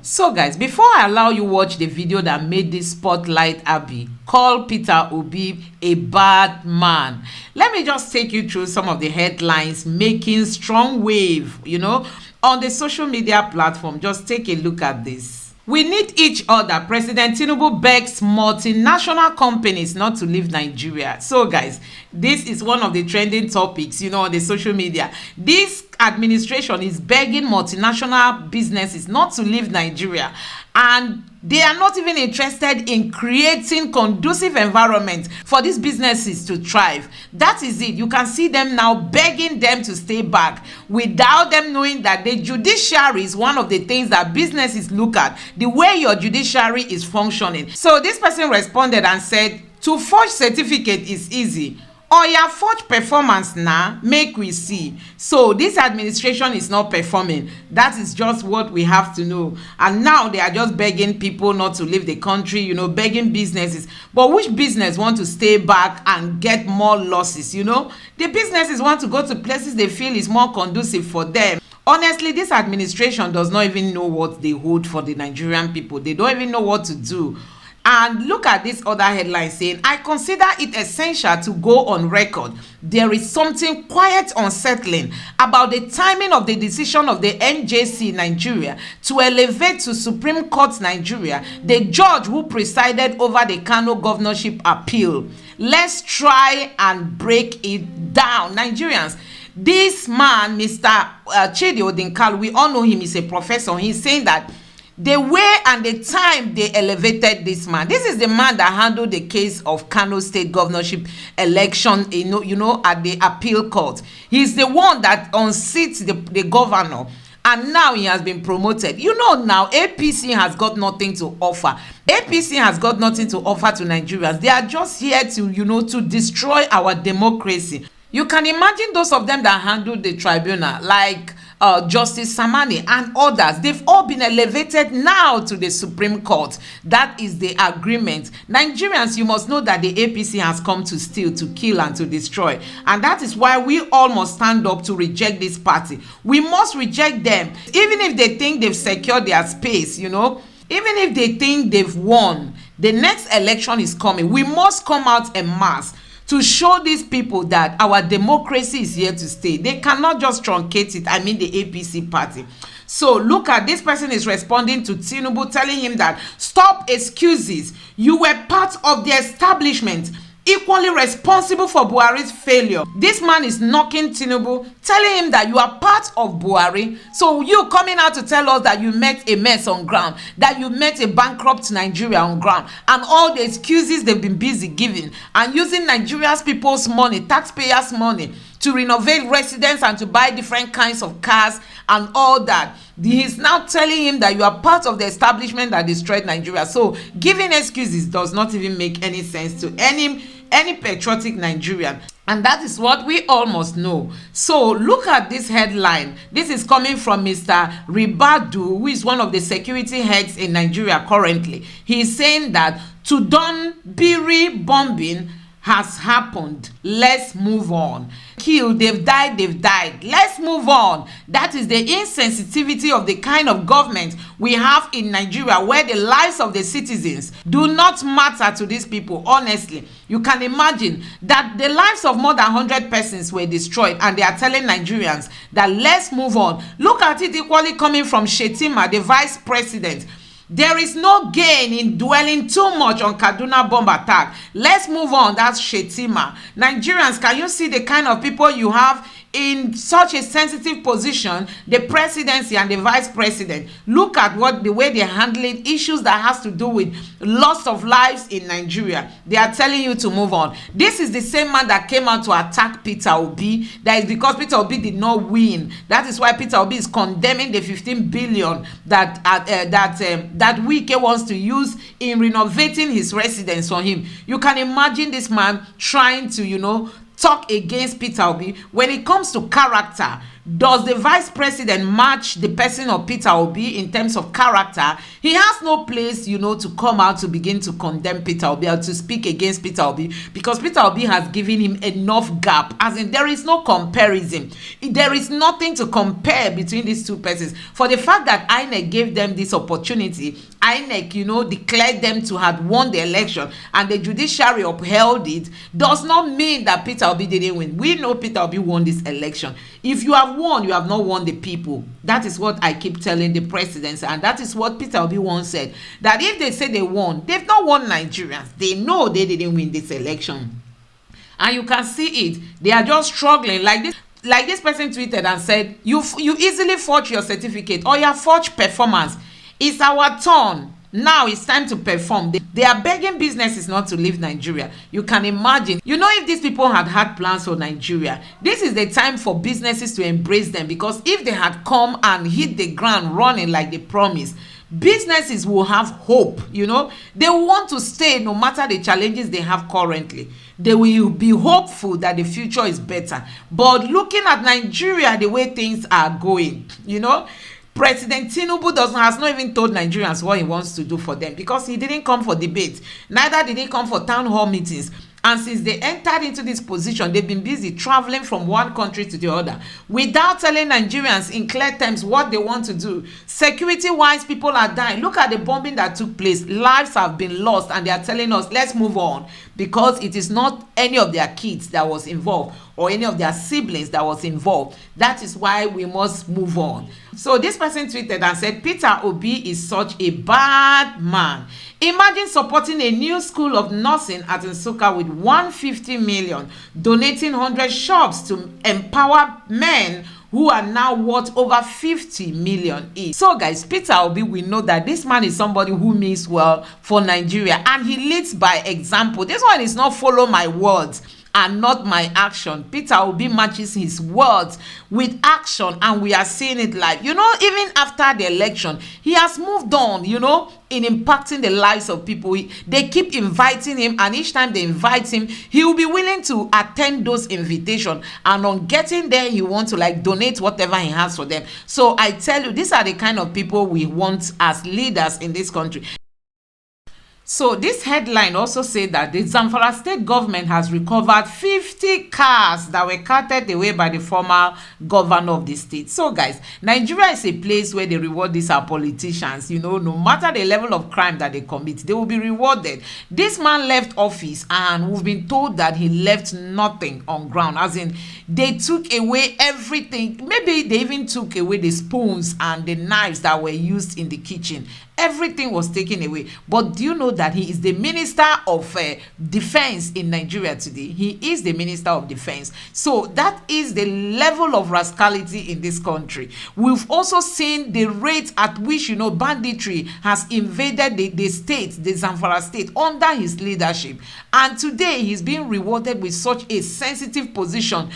So guys, before I allow you watch the video that made this spotlight Abby call Peter Obi a bad man, let me just take you through some of the headlines making strong wave, on the social media platform. Just take a look at this. We need each other. President Tinubu begs multinational companies not to leave Nigeria. So guys, this is one of the trending topics, on the social media. This administration is begging multinational businesses not to leave Nigeria, and they are not even interested in creating conducive environment for these businesses to thrive. That is it. You can see them now begging them to stay back without them knowing that the judiciary is one of the things that businesses look at, the way your judiciary is functioning. So this person responded and said, to forge certificate is easy. Oya forge performance now, make we see. So this administration is not performing. That is just what we have to know. And now they are just begging people not to leave the country, begging businesses. But which business want to stay back and get more losses, The businesses want to go to places they feel is more conducive for them. Honestly, this administration does not even know what they hold for the Nigerian people. They don't even know what to do. And look at this other headline saying, I consider it essential to go on record. There is something quite unsettling about the timing of the decision of the NJC Nigeria to elevate to Supreme Court Nigeria the judge who presided over the Kano governorship appeal. Let's try and break it down. Nigerians, this man, Mr. Chidi Odinkalu, we all know him, he's a professor. He's saying that the way and the time they elevated this man, this is the man that handled the case of Kano State governorship election, at the appeal court. He's the one that unseats the governor, and now he has been promoted. Now APC has got nothing to offer. APC has got nothing to offer to Nigerians. They are just here to, to destroy our democracy. You can imagine those of them that handled the tribunal, like Justice Samani and others. They've all been elevated now to the Supreme Court. That is the agreement. Nigerians, you must know that the APC has come to steal, to kill, and to destroy. And that is why we all must stand up to reject this party. We must reject them. Even if they think they've secured their space, even if they think they've won, the next election is coming. We must come out en masse to show these people that our democracy is here to stay. They cannot just truncate it. The APC party. So look at this person is responding to Tinubu, telling him that stop excuses. You were part of the establishment, equally responsible for Buhari's failure. This man is knocking Tinubu, telling him that you are part of Buhari. So you coming out to tell us that you met a mess on ground, that you met a bankrupt Nigeria on ground, and all the excuses they've been busy giving and using Nigeria's people's money, taxpayers' money, to renovate residents and to buy different kinds of cars and all that. He's now telling him that you are part of the establishment that destroyed Nigeria. So giving excuses does not even make any sense to any patriotic Nigerian. And that is what we all must know. So look at this headline. This is coming from Mr. Ribadu, who is one of the security heads in Nigeria currently. He is saying that to Don Biri bombing has happened. Let's move on. Killed, they've died. Let's move on. That is the insensitivity of the kind of government we have in Nigeria, where the lives of the citizens do not matter to these people. Honestly, you can imagine that the lives of more than 100 persons were destroyed, and they are telling Nigerians that let's move on. Look at it equally coming from Shetima, the vice president. There is no gain in dwelling too much on Kaduna bomb attack. Let's move on. That's Shetima. Nigerians, can you see the kind of people you have in such a sensitive position, the presidency and the vice president? Look at the way they're handling issues that has to do with loss of lives in Nigeria. They are telling you to move on. This is the same man that came out to attack Peter Obi. That is because Peter Obi did not win. That is why Peter Obi is condemning the 15 billion that Wike wants to use in renovating his residence for him. You can imagine this man trying to, talk against Peter Obi. When it comes to character, Does the vice president match the person of Peter Obi in terms of character? He has no place, to come out to begin to condemn Peter Obi or to speak against Peter Obi, because Peter Obi has given him enough gap, as in there is no comparison. There is nothing to compare between these two persons. For the fact that INEC gave them this opportunity, INEC, declared them to have won the election, and the judiciary upheld it, does not mean that Peter Obi didn't win. We know Peter Obi won this election. If you have won, you have not won the people. That is what I keep telling the presidents, and that is what Peter Obi once said, that if they say they won, they've not won Nigerians. They know they didn't win this election. And you can see it. They are just struggling like this. Like this person tweeted and said, you easily forge your certificate or your forged performance. It's our turn. Now it's time to perform. They are begging businesses not to leave Nigeria. You can imagine. If these people had plans for Nigeria, this is the time for businesses to embrace them, because if they had come and hit the ground running like they promised, businesses will have hope. They want to stay no matter the challenges they have currently. They will be hopeful that the future is better. But looking at Nigeria, the way things are going, President Tinubu has not even told Nigerians what he wants to do for them, because he didn't come for debate. Neither did he come for town hall meetings. And since they entered into this position, they've been busy traveling from one country to the other without telling Nigerians in clear terms what they want to do. Security-wise, people are dying. Look at the bombing that took place. Lives have been lost, and they are telling us, let's move on, because it is not any of their kids that was involved or any of their siblings that was involved. That is why we must move on. So this person tweeted and said, Peter Obi is such a bad man. Imagine supporting a new school of nursing at Nsukka with 150 million, donating 100 shops to empower men who are now worth over 50 million each. So guys, Peter Obi, we know that this man is somebody who means well for Nigeria, and he leads by example. This one is not follow my words and not my action. Peter Obi matches his words with action, and we are seeing it live. Even after the election, he has moved on, in impacting the lives of people. They keep inviting him, and each time they invite him, he will be willing to attend those invitations, and on getting there, he wants to donate whatever he has for them. So I tell you, these are the kind of people we want as leaders in this country. So this headline also said that the Zamfara state government has recovered 50 cars that were carted away by the former governor of the state. So guys, Nigeria is a place where they reward these our politicians. No matter the level of crime that they commit, they will be rewarded. This man left office, and we've been told that he left nothing on ground, as in they took away everything. Maybe they even took away the spoons and the knives that were used in the kitchen. Everything was taken away. But do you know that he is the Minister of Defense in Nigeria today? He is the Minister of Defense. So that is the level of rascality in this country. We've also seen the rate at which, banditry has invaded the state, the Zamfara state, under his leadership. And today he's being rewarded with such a sensitive position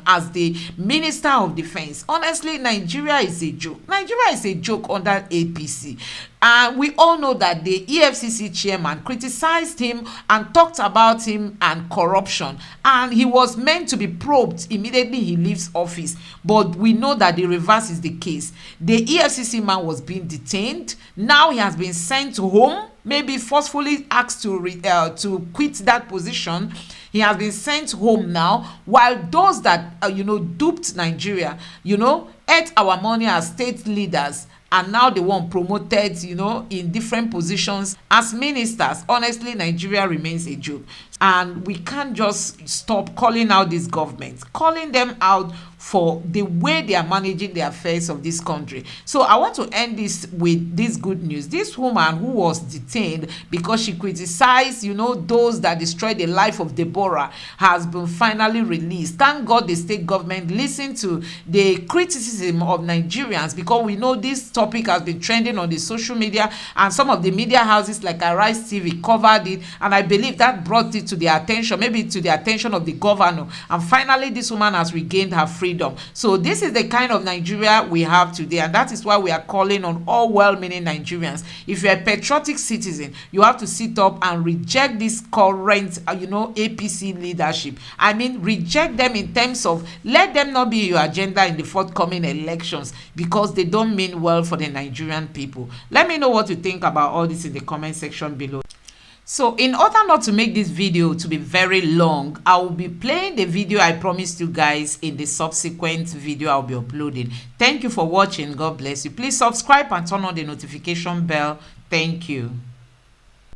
as the Minister of Defense. Honestly, Nigeria is a joke. Nigeria is a joke under APC. And we all know that the EFCC chairman criticized him and talked about him and corruption, and he was meant to be probed immediately he leaves office. But we know that the reverse is the case. The EFCC man was being detained. Now he has been sent home, maybe forcefully asked to quit that position. He has been sent home now, while those that duped Nigeria, ate our money as state leaders, and now they want promoted, in different positions as ministers. Honestly, Nigeria remains a joke. And we can't just stop calling out this government, calling them out for the way they are managing the affairs of this country. So I want to end this with this good news. This woman who was detained because she criticized, those that destroyed the life of Deborah, has been finally released. Thank God the state government listened to the criticism of Nigerians, because we know this topic has been trending on the social media, and some of the media houses like Arise TV covered it, and I believe that brought it to the attention, maybe to the attention of the governor, and finally this woman has regained her freedom. So this is the kind of Nigeria we have today, and that is why we are calling on all well-meaning Nigerians. If you're a patriotic citizen, you have to sit up and reject this current APC leadership. I mean, reject them in terms of let them not be your agenda in the forthcoming elections, because they don't mean well for the Nigerian people. Let me know what you think about all this in the comment section below. So in order not to make this video to be very long, I will be playing the video I promised you guys in the subsequent video I'll be uploading. Thank you for watching. God bless you. Please subscribe and turn on the notification bell. Thank you.